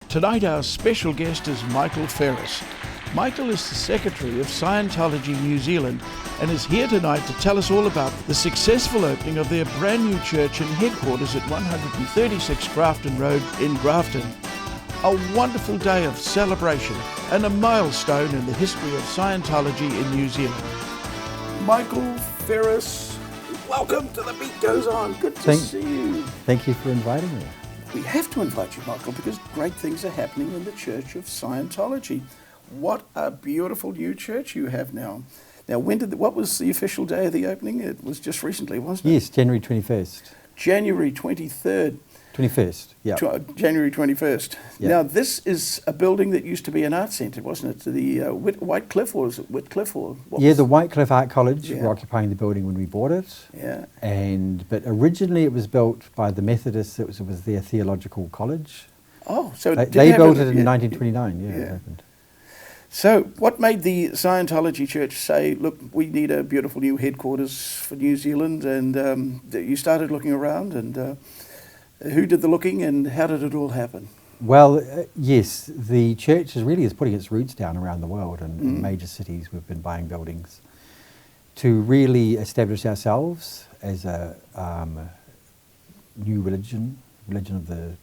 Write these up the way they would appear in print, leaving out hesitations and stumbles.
Tonight our special guest is Michael Ferris. Michael is the Secretary of Scientology New Zealand and is here tonight to tell us all about the successful opening of their brand new church and headquarters at 136 Grafton Road in Grafton. A wonderful day of celebration and a milestone in the history of Scientology in New Zealand. Michael Ferris, welcome to The Beat Goes On. Good to see you. Thank you for inviting me. We have to invite you, Michael, because great things are happening in the Church of Scientology. What a beautiful new church you have now. Now, what was the official day of the opening? It was just recently, wasn't it? Yes, January 21st. January 23rd. 21st, yeah. January 21st. Yep. Now, this is a building that used to be an art centre, wasn't it? The White Cliff, or was it Whitcliffe? The White Cliff Art College Yeah. were occupying the building when we bought it. Yeah. But originally it was built by the Methodists. It was their theological college. Oh, so They built it in 1929, Yeah. it opened. So what made the Scientology Church say, look, we need a beautiful new headquarters for New Zealand, and you started looking around, and who did the looking and how did it all happen? Well, yes, the church is putting its roots down around the world, and in major cities we've been buying buildings to really establish ourselves as a new religion of the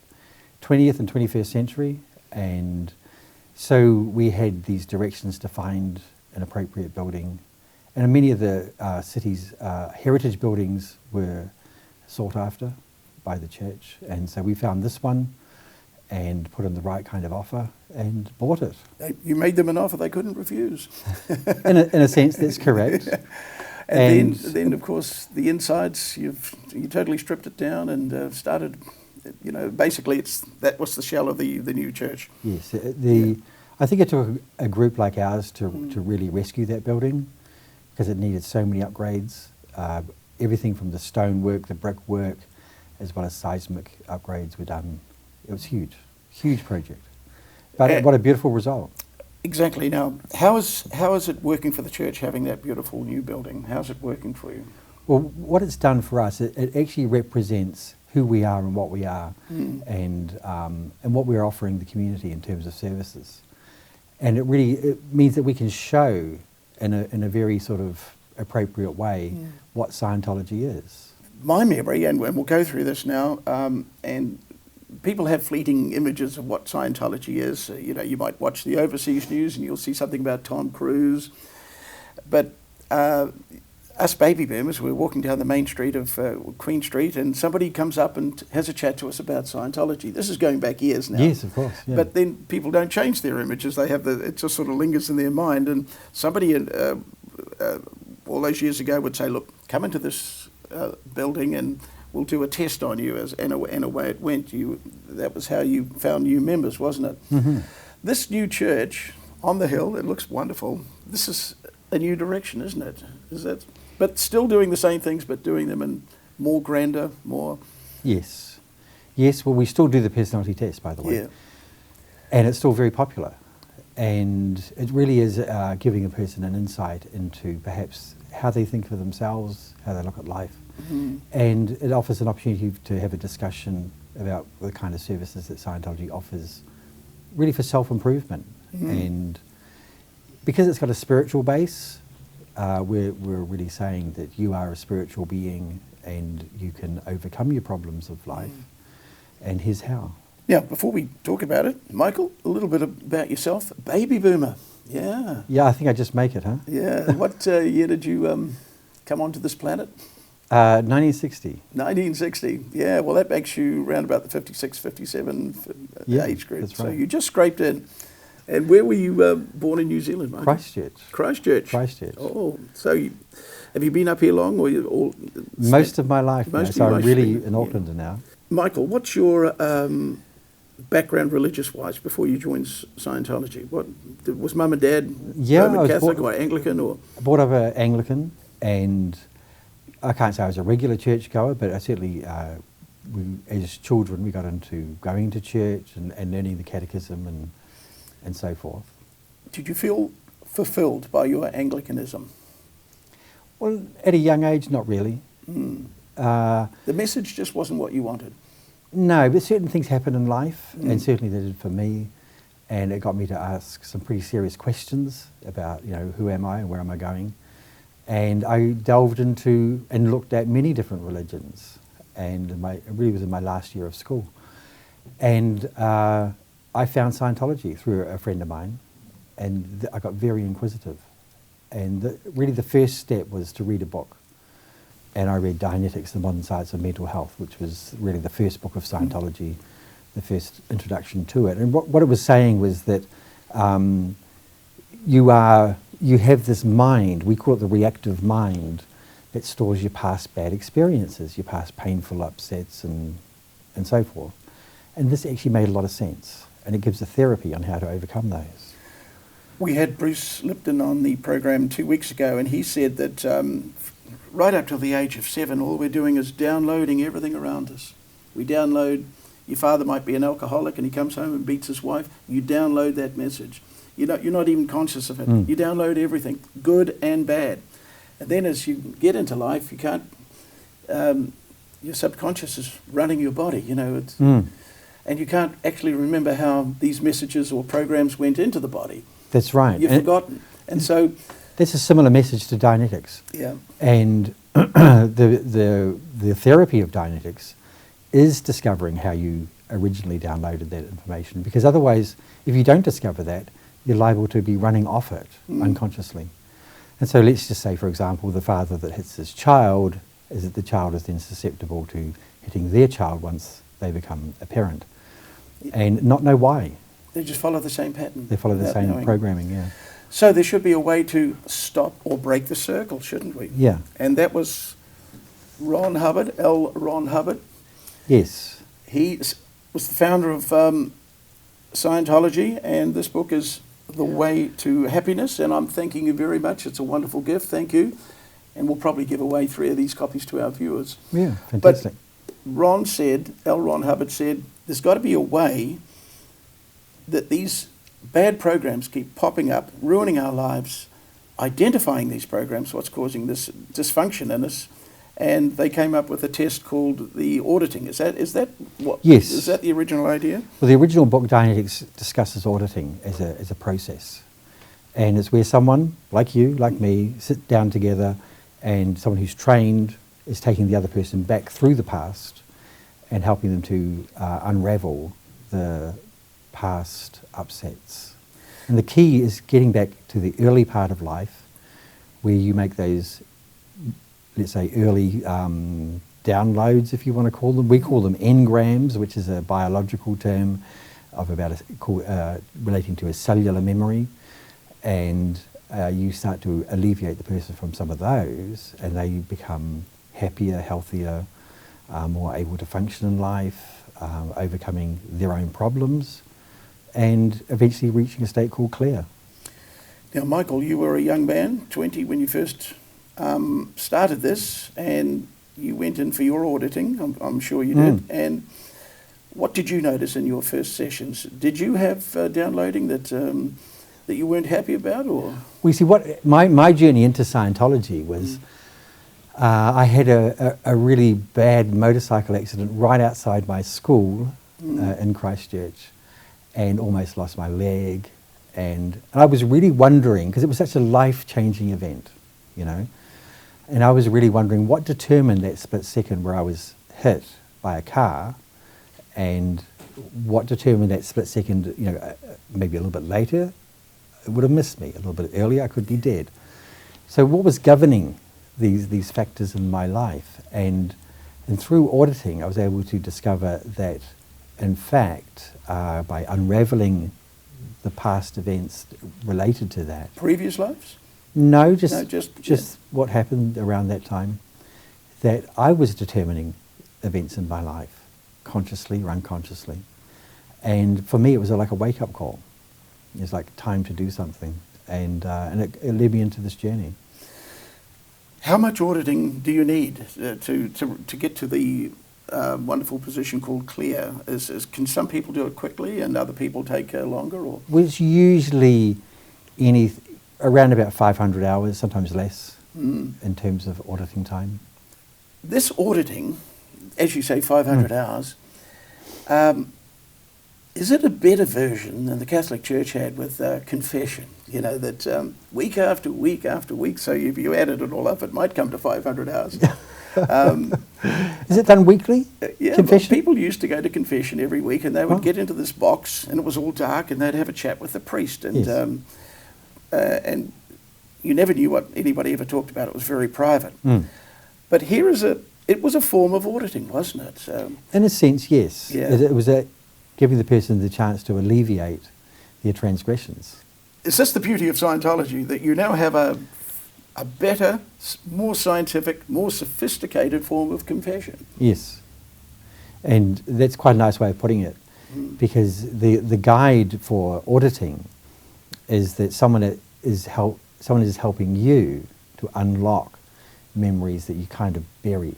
20th and 21st century. And so we had these directions to find an appropriate building, and many of the city's heritage buildings were sought after by the church, and so we found this one and put in the right kind of offer and bought it. You made them an offer they couldn't refuse. in a sense, that's correct. And then of course the insides, you totally stripped it down and started, basically that was the shell of the new church. Yes, I think it took a group like ours to really rescue that building, because it needed so many upgrades. Everything from the stonework, the brickwork, as well as seismic upgrades were done. It was huge project. But what a beautiful result. Exactly. Now, how is it working for the church, having that beautiful new building? How's it working for you? Well, what it's done for us, it actually represents who we are and what we are, and what we're offering the community in terms of services. And it means that we can show in a very sort of appropriate way what Scientology is. My memory, and we'll go through this now, and people have fleeting images of what Scientology is. You might watch the overseas news and you'll see something about Tom Cruise. But us baby boomers, we're walking down the main street of Queen Street, and somebody comes up and has a chat to us about Scientology. This is going back years now. Yes, of course. Yeah. But then people don't change their images. They have it just sort of lingers in their mind. And somebody all those years ago would say, look, come into this building and we'll do a test on you, and away it went. That was how you found new members, wasn't it? Mm-hmm. This new church on the hill, it looks wonderful. This is a new direction, isn't it? But still doing the same things, but doing them in more grander, more... Yes. Well, we still do the personality test, by the way. Yeah. And it's still very popular. And it really is giving a person an insight into perhaps how they think of themselves, how they look at life. Mm-hmm. And it offers an opportunity to have a discussion about the kind of services that Scientology offers, really for self-improvement. Mm-hmm. And because it's got a spiritual base, we're really saying that you are a spiritual being and you can overcome your problems of life. And here's how. Now, before we talk about it, Michael, a little bit about yourself. Baby boomer. Yeah. Yeah, I think I just make it, huh? Yeah. What year did you come onto this planet? 1960. 1960. Yeah, well, that makes you around about the 56, 57 age group. That's right. So you just scraped in. And where were you born in New Zealand, Michael? Christchurch. Oh, so have you been up here long? Or most of my life. So I'm really in Auckland now. Michael, what's your background religious-wise before you joined Scientology? What was Mum and Dad Roman Catholic or Anglican? Or I brought up an Anglican, and I can't say I was a regular churchgoer, but I certainly, as children, we got into going to church and learning the catechism and so forth. Did you feel fulfilled by your Anglicanism? Well, at a young age, not really. The message just wasn't what you wanted. No, but certain things happen in life, and certainly they did for me, and it got me to ask some pretty serious questions about, who am I and where am I going? And I delved into and looked at many different religions, and it really was in my last year of school. And I found Scientology through a friend of mine, and I got very inquisitive. And really the first step was to read a book. And I read Dianetics, The Modern Science of Mental Health, which was really the first book of Scientology, the first introduction to it. And what it was saying was that you have this mind, we call it the reactive mind, that stores your past bad experiences, your past painful upsets and so forth. And this actually made a lot of sense, and it gives a therapy on how to overcome those. We had Bruce Lipton on the program 2 weeks ago, and he said that right up till the age of 7, all we're doing is downloading everything around us. We download, your father might be an alcoholic and he comes home and beats his wife, you download that message. You're not even conscious of it. You download everything, good and bad. And then as you get into life, you can't, your subconscious is running your body, and you can't actually remember how these messages or programs went into the body. That's right. You've forgotten. And so... That's a similar message to Dianetics. Yeah. And the therapy of Dianetics is discovering how you originally downloaded that information. Because otherwise, if you don't discover that, you're liable to be running off it unconsciously. And so let's just say, for example, the father that hits his child, is that the child is then susceptible to hitting their child once they become a parent. And not know why. They just follow the same pattern. They follow the same programming, yeah. So there should be a way to stop or break the circle, shouldn't we? Yeah. And that was Ron Hubbard, L. Ron Hubbard. Yes. He was the founder of Scientology, and this book is The Way to Happiness, and I'm thanking you very much. It's a wonderful gift. Thank you. And we'll probably give away 3 of these copies to our viewers. Yeah, fantastic. But L. Ron Hubbard said, there's got to be a way that these bad programs keep popping up, ruining our lives, identifying these programs, what's causing this dysfunction in us, and they came up with a test called the auditing. Is that what? Yes. Is that the original idea? Well, the original book, Dianetics, discusses auditing as a process. And it's where someone, like you, like me, sit down together, and someone who's trained is taking the other person back through the past and helping them to unravel the past upsets. And the key is getting back to the early part of life where you make those, let's say, early downloads, if you want to call them. We call them engrams, which is a biological term of relating to a cellular memory. And you start to alleviate the person from some of those, and they become happier, healthier, more able to function in life, overcoming their own problems, and eventually reaching a state called clear. Now, Michael, you were a young man, 20, when you first started this, and you went in for your auditing. I'm sure you did. And what did you notice in your first sessions? Did you have downloading that you weren't happy about, or? Well, you see, what my journey into Scientology was, I had a really bad motorcycle accident right outside my school in Christchurch, and almost lost my leg. And I was really wondering, because it was such a life-changing event, and I was really wondering what determined that split second where I was hit by a car, and what determined that split second, maybe a little bit later, it would have missed me. A little bit earlier, I could be dead. So what was governing these factors in my life? And through auditing, I was able to discover that, in fact, by unraveling the past events related to that. Previous lives? No, just what happened around that time, that I was determining events in my life, consciously or unconsciously. And for me, it was like a wake-up call. It's like time to do something, and it led me into this journey. How much auditing do you need to get to the wonderful position called clear? Can some people do it quickly and other people take longer? Or? Well, it's usually around about 500 hours, sometimes less, in terms of auditing time. This auditing, as you say, 500 hours, Is it a better version than the Catholic Church had with confession? You know, that week after week after week, so if you added it all up, it might come to 500 hours. Is it done weekly? Yeah, confession? Well, people used to go to confession every week, and they would get into this box, and it was all dark, and they'd have a chat with the priest, and and you never knew what anybody ever talked about. It was very private. But here it was a form of auditing, wasn't it? In a sense, yes. Yeah. It was giving the person the chance to alleviate their transgressions. Is this the beauty of Scientology, that you now have a better, more scientific, more sophisticated form of confession? Yes. And that's quite a nice way of putting it, because the guide for auditing is that someone is helping you to unlock memories that you kind of bury.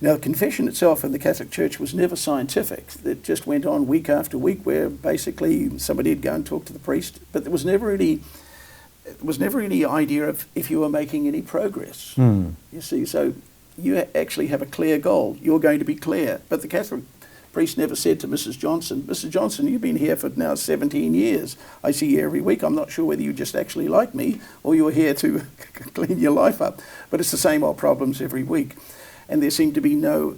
Now, confession itself in the Catholic Church was never scientific. It just went on week after week, where basically somebody would go and talk to the priest, but there was never any idea of if you were making any progress. You see, so you actually have a clear goal. You're going to be clear. But the Catholic priest never said to Mrs. Johnson, you've been here for now 17 years. I see you every week. I'm not sure whether you just actually like me or you're here to clean your life up. But it's the same old problems every week. And there seemed to be no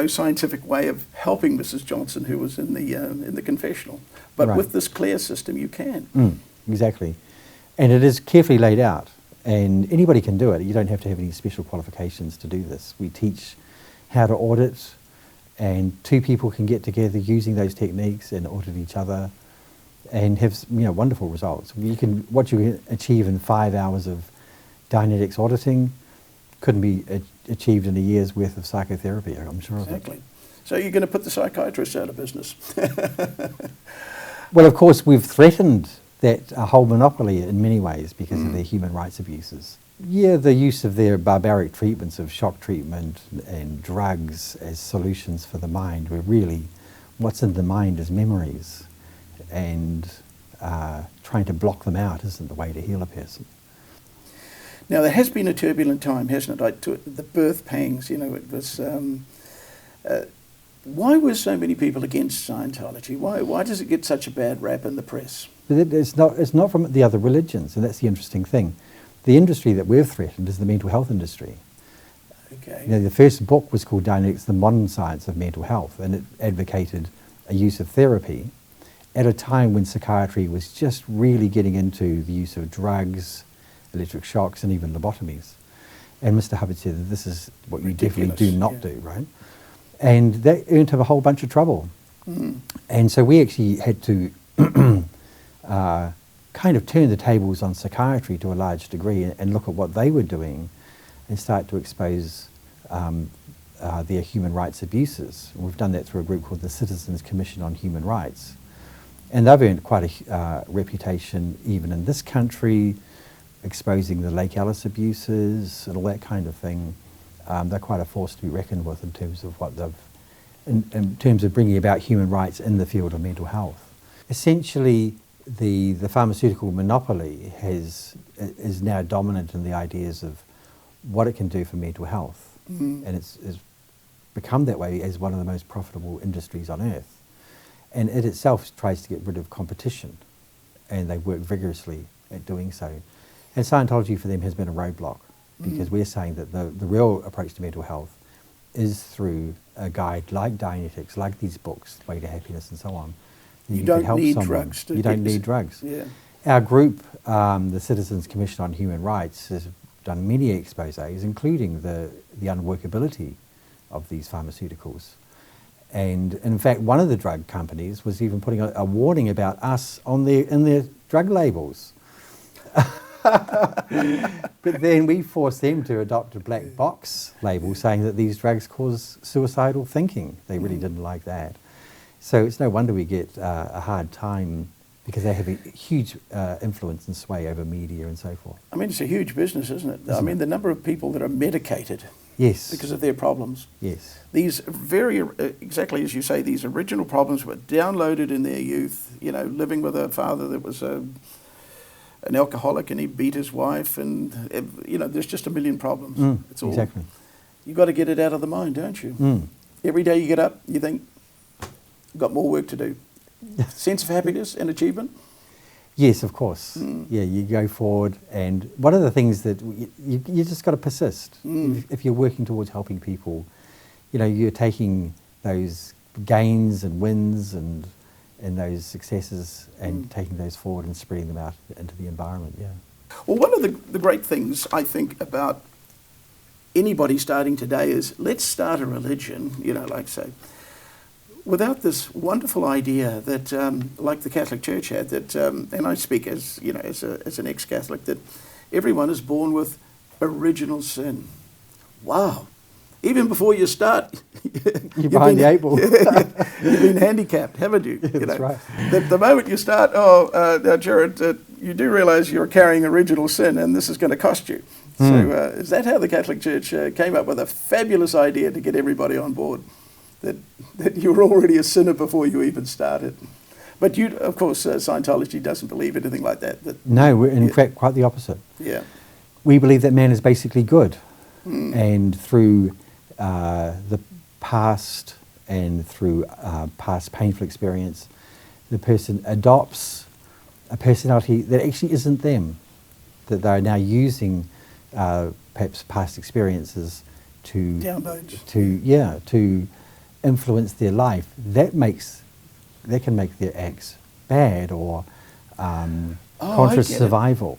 scientific way of helping Mrs. Johnson, who was in the confessional. But right. with this clear system, you can. Exactly. And it is carefully laid out. And anybody can do it. You don't have to have any special qualifications to do this. We teach how to audit, and two people can get together using those techniques and audit each other and have wonderful results. What you can achieve in 5 hours of Dynetics auditing couldn't be achieved in a year's worth of psychotherapy, I'm sure Exactly. of it. So you're going to put the psychiatrists out of business. Well, of course, we've threatened that whole monopoly in many ways because of their human rights abuses. Yeah, the use of their barbaric treatments of shock treatment and drugs as solutions for the mind, where really what's in the mind is memories, and trying to block them out isn't the way to heal a person. Now, there has been a turbulent time, hasn't it? The birth pangs, it was... why were so many people against Scientology? Why does it get such a bad rap in the press? It's not from the other religions, and that's the interesting thing. The industry that we've threatened is the mental health industry. Okay. The first book was called Dynetics, The Modern Science of Mental Health, and it advocated a use of therapy at a time when psychiatry was just really getting into the use of drugs, electric shocks, and even lobotomies. And Mr. Hubbard said that this is what you definitely do not do, right? And that earned him a whole bunch of trouble. And so we actually had to kind of turn the tables on psychiatry to a large degree and look at what they were doing and start to expose their human rights abuses. And we've done that through a group called the Citizens Commission on Human Rights. And they've earned quite a reputation even in this country, exposing the Lake Alice abuses and all that kind of thing. They're quite a force to be reckoned with in terms of what they've, in terms of bringing about human rights in the field of mental health. Essentially, the pharmaceutical monopoly is now dominant in the ideas of what it can do for mental health, and it's become that way as one of the most profitable industries on earth. And it itself tries to get rid of competition, and they work vigorously at doing so. And Scientology for them has been a roadblock, because we're saying that the real approach to mental health is through a guide like Dynetics, like these books, Way to Happiness and so on. You don't need drugs. You don't need drugs. Yeah. Our group, the Citizens Commission on Human Rights, has done many exposés, including the unworkability of these pharmaceuticals. And in fact, one of the drug companies was even putting a warning about us in their drug labels. But then we forced them to adopt a black box label saying that these drugs cause suicidal thinking. They really didn't like that. So it's no wonder we get a hard time, because they have a huge influence and sway over media and so forth. I mean, it's a huge business, isn't it? I mean, the number of people that are medicated because of their problems. Yes. These very, exactly as you say, these original problems were downloaded in their youth, living with a father that was an alcoholic and he beat his wife, and, there's just a million problems. It's all, exactly. You've got to get it out of the mind, don't you? Every day you get up, you think, got more work to do. Sense of happiness and achievement? Yes, of course. Yeah, you go forward, and one of the things that you just got to persist. If you're working towards helping people, you're taking those gains and wins and those successes and taking those forward and spreading them out into the environment. Yeah. Well, one of the great things I think about anybody starting today is let's start a religion, like say, without this wonderful idea that, like the Catholic Church had, that, and I speak as an ex-Catholic, that everyone is born with original sin. Wow. Even before you start, you're behind the eight ball. You've been handicapped, haven't you? Yeah, that's right. The moment you start, now, Jared, you do realise you're carrying original sin and this is going to cost you. So is that how the Catholic Church came up with a fabulous idea to get everybody on board? That you were already a sinner before you even started. But of course, Scientology doesn't believe anything like that. No, we're in fact quite the opposite. Yeah. We believe that man is basically good. And through the past and through past painful experience, the person adopts a personality that actually isn't them, that they're now using perhaps past experiences to downloads. To influence their life. That can make their acts bad or conscious survival.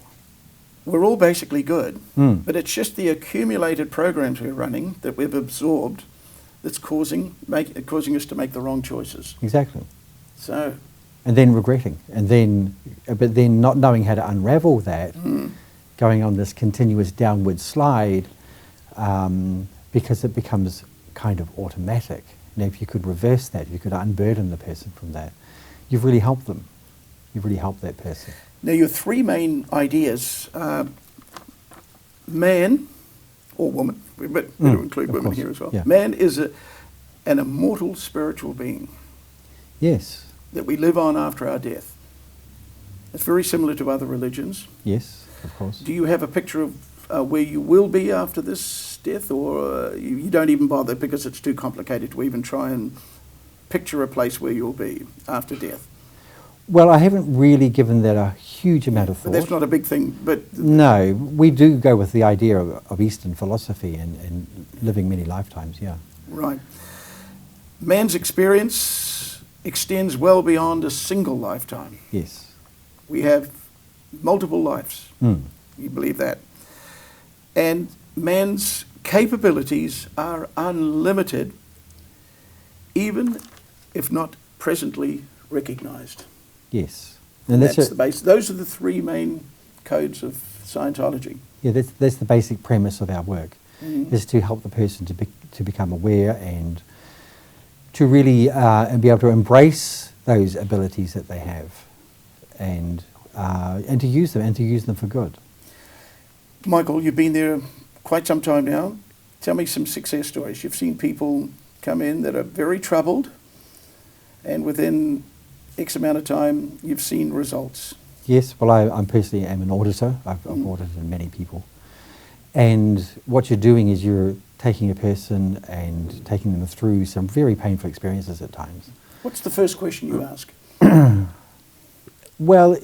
We're all basically good, but it's just the accumulated programs we're running that we've absorbed that's causing us to make the wrong choices. Exactly. So, and then regretting, but then not knowing how to unravel that, going on this continuous downward slide, because it becomes kind of automatic. Now, if you could reverse that, if you could unburden the person from that, you've really helped them. You've really helped that person. Now, your three main ideas, man or woman, but we do include women here as well. Yeah. Man is an immortal spiritual being. Yes. That we live on after our death. It's very similar to other religions. Yes, of course. Do you have a picture of where you will be after this death, or you don't even bother because it's too complicated to even try and picture a place where you'll be after death? Well, I haven't really given that a huge amount of thought. But that's not a big thing. But no, we do go with the idea of Eastern philosophy and living many lifetimes, yeah. Right. Man's experience extends well beyond a single lifetime. Yes. We have multiple lives. You believe that. And man's capabilities are unlimited, even if not presently recognised. Yes. And that's the base. Those are the three main codes of Scientology. Yeah, that's the basic premise of our work, is to help the person to become aware and to really and be able to embrace those abilities that they have, and to use them for good. Michael, you've been there quite some time now. Tell me some success stories. You've seen people come in that are very troubled, and within X amount of time, you've seen results. Yes, well, I personally am an auditor. I've audited many people. And what you're doing is you're taking a person and taking them through some very painful experiences at times. What's the first question you ask? Well,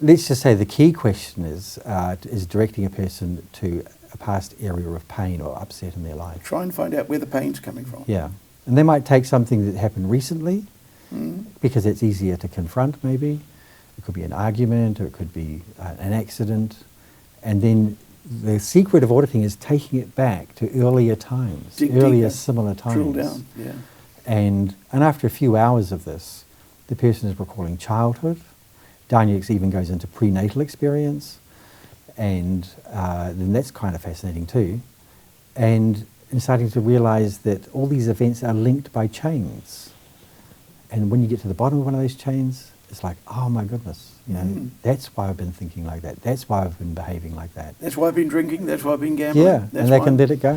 let's just say the key question is directing a person to a past area of pain or upset in their life. Try and find out where the pain's coming from. Yeah. And they might take something that happened recently, because it's easier to confront maybe. It could be an argument, or it could be an accident. And then the secret of auditing is taking it back to earlier times, earlier similar times. Drill down, yeah. And after a few hours of this, the person is recalling childhood. Daniel even goes into prenatal experience, and then that's kind of fascinating too. And starting to realise that all these events are linked by chains. And when you get to the bottom of one of those chains, it's like, oh my goodness, that's why I've been thinking like that. That's why I've been behaving like that. That's why I've been drinking. That's why I've been gambling. Yeah, and they can let it go.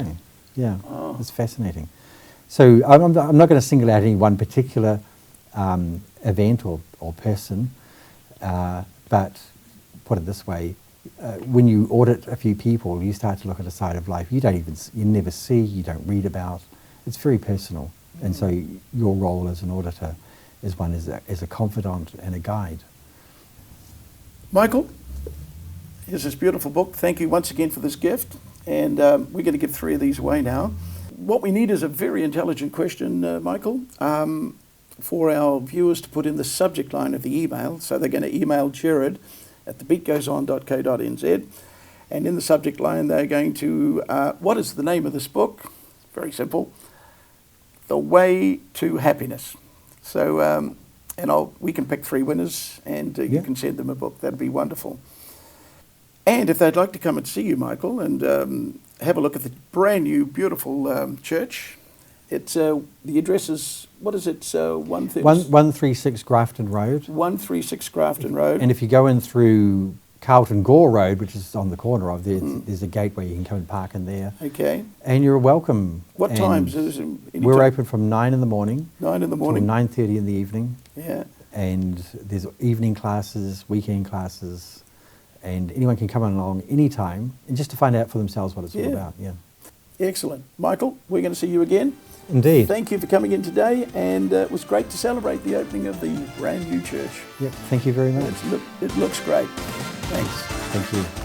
Yeah, it's fascinating. So I'm not going to single out any one particular event or person, but put it this way, when you audit a few people, you start to look at a side of life you never see, you don't read about. It's very personal. And so your role as an auditor is one as a confidant and a guide. Michael, here's this beautiful book. Thank you once again for this gift. And we're going to give 3 of these away now. What we need is a very intelligent question, Michael, for our viewers to put in the subject line of the email. So they're going to email jared@thebeatgoeson.co.nz. And in the subject line, they're going to, what is the name of this book? Very simple. The Way to Happiness. So, we can pick 3 winners, and you can send them a book. That'd be wonderful. And if they'd like to come and see you, Michael, and have a look at the brand new, beautiful church, it's the address is, what is it? 136 Grafton Road. 136 Grafton Road. And if you go in through Carlton Gore Road, which is on the corner of there, there's a gate where you can come and park in there. Okay. And you're welcome. What times is it? We're open from 9 in the morning. 9 in the morning. Till 9:30 in the evening. Yeah. And there's evening classes, weekend classes, and anyone can come along anytime, and just to find out for themselves what it's all about. Yeah. Excellent. Michael, we're going to see you again. Indeed. Thank you for coming in today, and it was great to celebrate the opening of the brand new church. Yep. Thank you very much. It looks great. Thanks. Thank you.